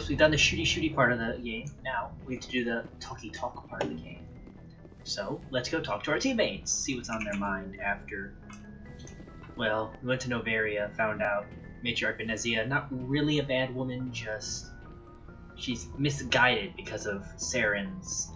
So we've done the shooty part of the game. Now we have to do the talky talk part of the game. So let's go talk to our teammates, see what's on their mind after. Well, we went to Novaria, found out Matriarch Venezia, not really a bad woman, just she's misguided because of Saren's,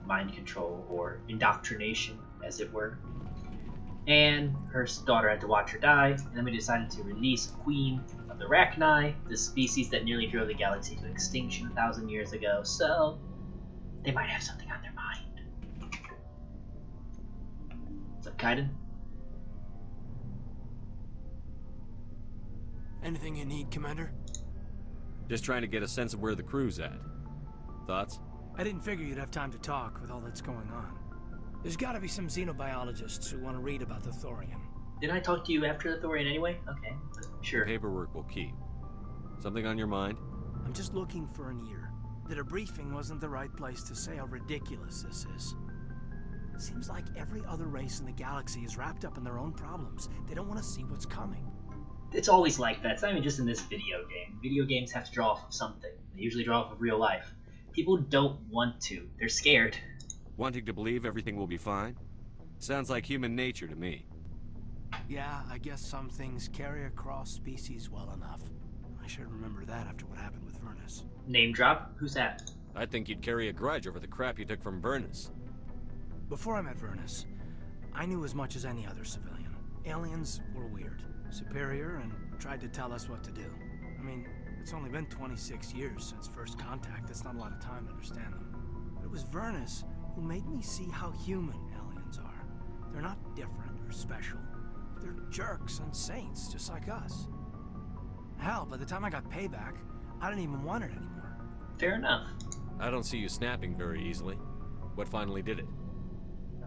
mind control or indoctrination, as it were. And her daughter had to watch her die, and then we decided to release Queen of the Rachni, the species that nearly drove the galaxy to extinction 1,000 years ago, so they might have something on their mind. What's up, Kaiden? Anything you need, Commander? Just trying to get a sense of where the crew's at. Thoughts? I didn't figure you'd have time to talk with all that's going on. There's gotta be some xenobiologists who want to read about the Thorian. Didn't I talk to you after the Thorian anyway? Okay, sure. Paperwork will keep. Something on your mind? I'm just looking for an ear. The debriefing wasn't the right place to say how ridiculous this is. Seems like every other race in the galaxy is wrapped up in their own problems. They don't want to see what's coming. It's always like that. It's not even just in this video game. Video games have to draw off of something. They usually draw off of real life. People don't want to. They're scared. Wanting to believe everything will be fine? Sounds like human nature to me. Yeah, I guess some things carry across species well enough. I should remember that after what happened with Vernus. Name drop? Who's that? I think you'd carry a grudge over the crap you took from Vernus. Before I met Vernus, I knew as much as any other civilian. Aliens were weird, superior, and tried to tell us what to do. I mean, it's only been 26 years since first contact. That's not a lot of time to understand them. But it was Vernus who made me see how human aliens are. They're not different or special. They're jerks and saints, just like us. Hell, by the time I got payback, I didn't even want it anymore. Fair enough. I don't see you snapping very easily. What finally did it?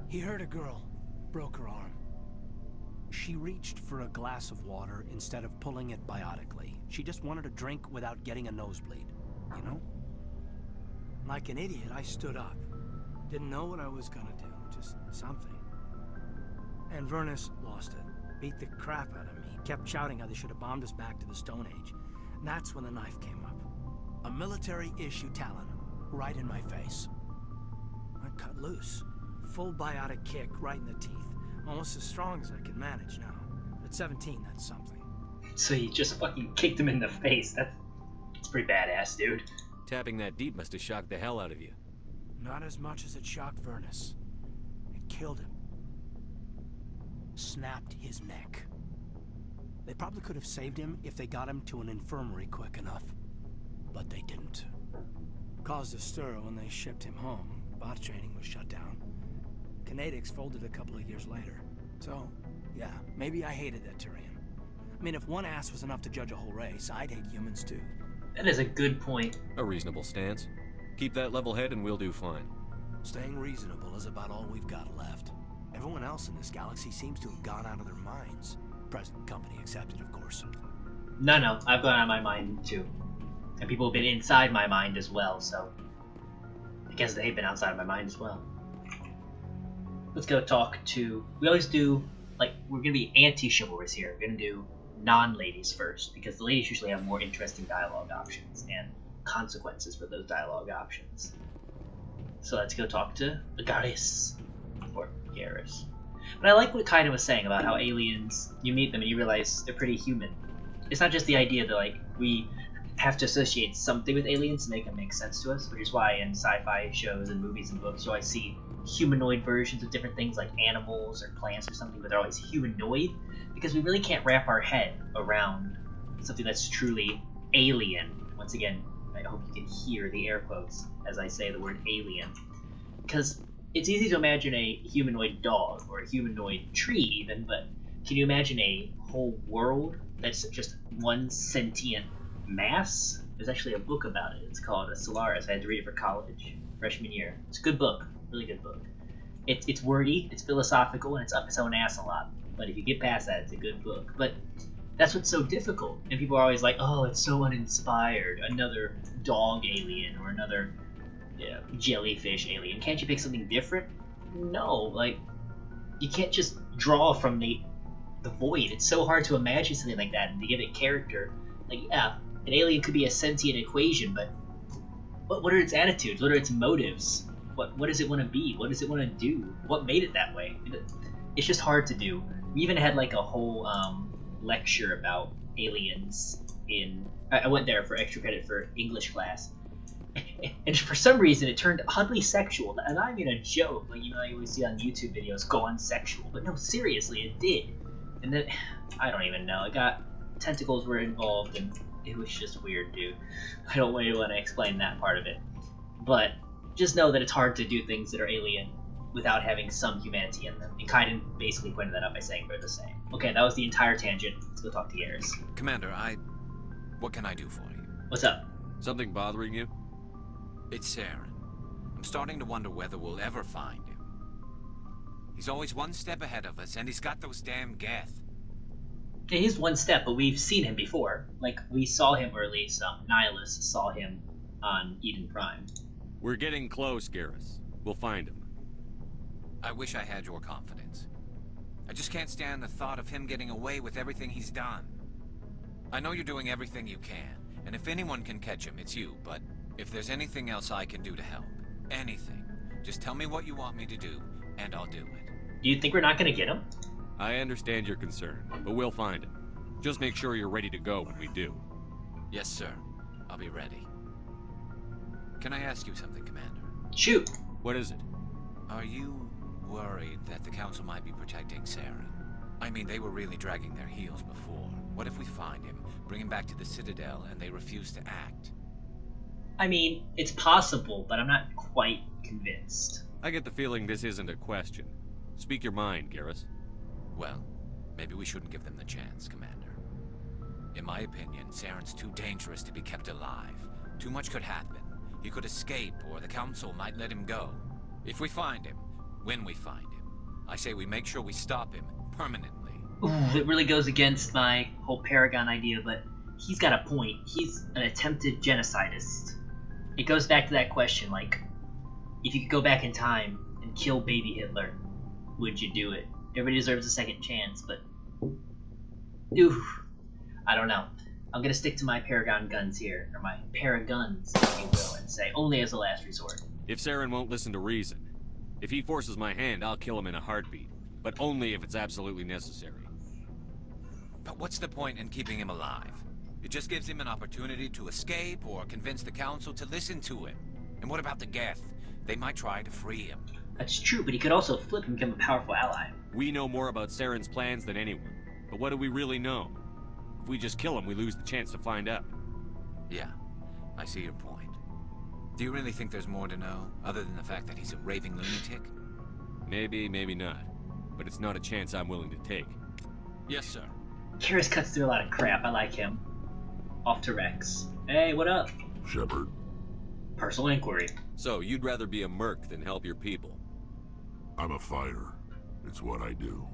He hurt a girl, broke her arm. She reached for a glass of water instead of pulling it biotically. She just wanted a drink without getting a nosebleed, you know? Like an idiot, I stood up. Didn't know what I was gonna do, just something. And Vernus lost it. Beat the crap out of me. Kept shouting how they should have bombed us back to the Stone Age. And that's when the knife came up. A military-issue talon, right in my face. I cut loose. Full biotic kick right in the teeth. Almost as strong as I can manage now. At 17, that's something. So you just fucking kicked him in the face. That's pretty badass, dude. Tapping that deep must have shocked the hell out of you. Not as much as it shocked Vernus. It killed him. Snapped his neck. They probably could have saved him if they got him to an infirmary quick enough. But they didn't. Caused a stir when they shipped him home. Bot training was shut down. Kinetics folded a couple of years later. So, yeah, maybe I hated that Turian. I mean, if one ass was enough to judge a whole race, I'd hate humans too. That is a good point. A reasonable stance. Keep that level head and we'll do fine. Staying reasonable is about all we've got left. Everyone else in this galaxy seems to have gone out of their minds. Present company accepted, of course. No, I've gone out of my mind too. And people have been inside my mind as well, so I guess they've been outside of my mind as well. Let's go talk to... We always do, like, we're going to be anti-chivalrous here. We're going to do non-ladies first, because the ladies usually have more interesting dialogue options and consequences for those dialogue options. So let's go talk to Agaris, or Garrus. But I like what Kaiden was saying about how aliens, you meet them and you realize they're pretty human. It's not just the idea that, like, we have to associate something with aliens to make them make sense to us, which is why in sci-fi shows and movies and books you always see humanoid versions of different things like animals or plants or something, but they're always humanoid, because we really can't wrap our head around something that's truly alien. Once again, I hope you can hear the air quotes as I say the word alien, because it's easy to imagine a humanoid dog or a humanoid tree even, but can you imagine a whole world that's just one sentient mass? There's actually a book about it. It's called Solaris. I had to read it for college, freshman year. It's a good book. Really good book. It's wordy, it's philosophical, and it's up its own ass a lot. But if you get past that, it's a good book. But that's what's so difficult. And people are always like, oh, it's so uninspired. Another dog alien or another jellyfish alien. Can't you pick something different? No, like, you can't just draw from the void. It's so hard to imagine something like that and to give it character. Like, yeah, an alien could be a sentient equation, but what are its attitudes? What are its motives? What does it want to be? What does it want to do? What made it that way? It's just hard to do. We even had like a whole lecture about aliens in. I went there for extra credit for English class, and for some reason it turned oddly sexual. And I mean a joke, like you always see on YouTube videos gone sexual, but no, seriously, it did. And then I don't even know. It got tentacles were involved, and it was just weird, dude. I don't really want to explain that part of it, but just know that it's hard to do things that are alien without having some humanity in them. And Kaiden basically pointed that out by saying they're the same. Okay, that was the entire tangent. Let's go talk to Garrus. Commander, what can I do for you? What's up? Something bothering you? It's Saren. I'm starting to wonder whether we'll ever find him. He's always one step ahead of us, and he's got those damn Geth. Yeah, he's one step, but we've seen him before. Like, we saw him, or at least Nihilus saw him on Eden Prime. We're getting close, Garrus. We'll find him. I wish I had your confidence. I just can't stand the thought of him getting away with everything he's done. I know you're doing everything you can, and if anyone can catch him, it's you, but if there's anything else I can do to help, anything, just tell me what you want me to do, and I'll do it. Do you think we're not gonna get him? I understand your concern, but we'll find him. Just make sure you're ready to go when we do. Yes, sir. I'll be ready. Can I ask you something, Commander? Shoot! What is it? Are you worried that the Council might be protecting Saren? I mean, they were really dragging their heels before. What if we find him, bring him back to the Citadel, and they refuse to act? I mean, it's possible, but I'm not quite convinced. I get the feeling this isn't a question. Speak your mind, Garrus. Well, maybe we shouldn't give them the chance, Commander. In my opinion, Saren's too dangerous to be kept alive. Too much could happen. He could escape, or the Council might let him go. If we find him, when we find him, I say we make sure we stop him permanently. Ooh, it really goes against my whole Paragon idea, but he's got a point. He's an attempted genocidist. It goes back to that question, like, if you could go back in time and kill baby Hitler, would you do it? Everybody deserves a second chance, but... oof. I don't know. I'm gonna stick to my Paragon guns here, or my Paragons, if you will, and say only as a last resort. If Saren won't listen to reason, if he forces my hand, I'll kill him in a heartbeat. But only if it's absolutely necessary. But what's the point in keeping him alive? It just gives him an opportunity to escape or convince the Council to listen to him. And what about the Geth? They might try to free him. That's true, but he could also flip and become a powerful ally. We know more about Saren's plans than anyone. But what do we really know? If we just kill him, we lose the chance to find out. Yeah, I see your point. Do you really think there's more to know, other than the fact that he's a raving lunatic? Maybe, maybe not. But it's not a chance I'm willing to take. Yes, sir. Garrus cuts through a lot of crap. I like him. Off to Rex. Hey, what up? Shepard. Personal inquiry. So, you'd rather be a merc than help your people? I'm a fighter. It's what I do.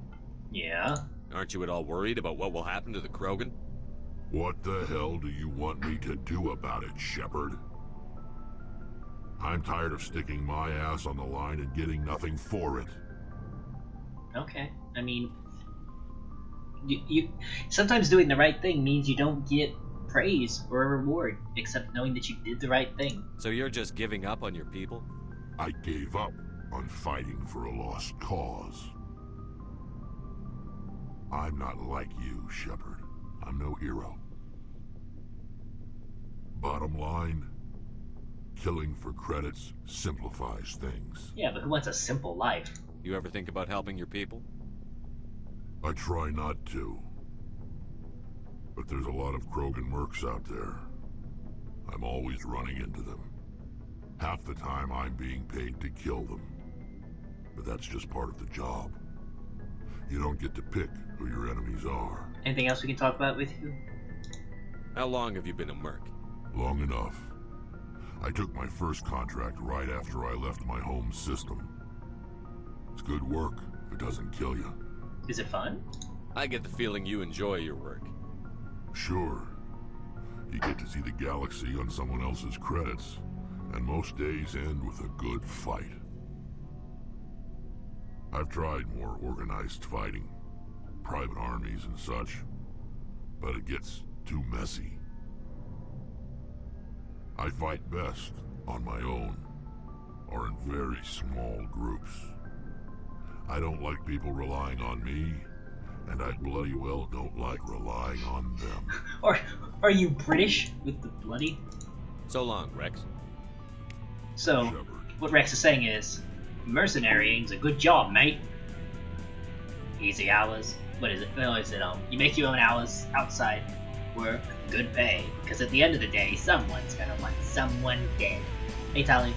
Yeah? Aren't you at all worried about what will happen to the Krogan? What the hell do you want me to do about it, Shepard? I'm tired of sticking my ass on the line and getting nothing for it. Okay. I mean, you sometimes doing the right thing means you don't get praise or a reward, except knowing that you did the right thing. So you're just giving up on your people? I gave up on fighting for a lost cause. I'm not like you, Shepard. I'm no hero. Bottom line, killing for credits simplifies things. Yeah, but who wants a simple life? You ever think about helping your people? I try not to. But there's a lot of Krogan mercs out there. I'm always running into them. Half the time I'm being paid to kill them. But that's just part of the job. You don't get to pick who your enemies are. Anything else we can talk about with you? How long have you been a merc? Long enough. I took my first contract right after I left my home system. It's good work if it doesn't kill you. Is it fun? I get the feeling you enjoy your work. Sure. You get to see the galaxy on someone else's credits, and most days end with a good fight. I've tried more organized fighting, private armies and such, but it gets too messy. I fight best on my own, or in very small groups. I don't like people relying on me, and I bloody well don't like relying on them. Or are you British with the bloody? So long, Rex. So, Shepard. what Rex is saying is, mercenarying's a good job, mate. Easy hours. What is it? No, is it you make your own hours outside work, good pay. Because at the end of the day, someone's gonna want someone dead. Hey, Tally.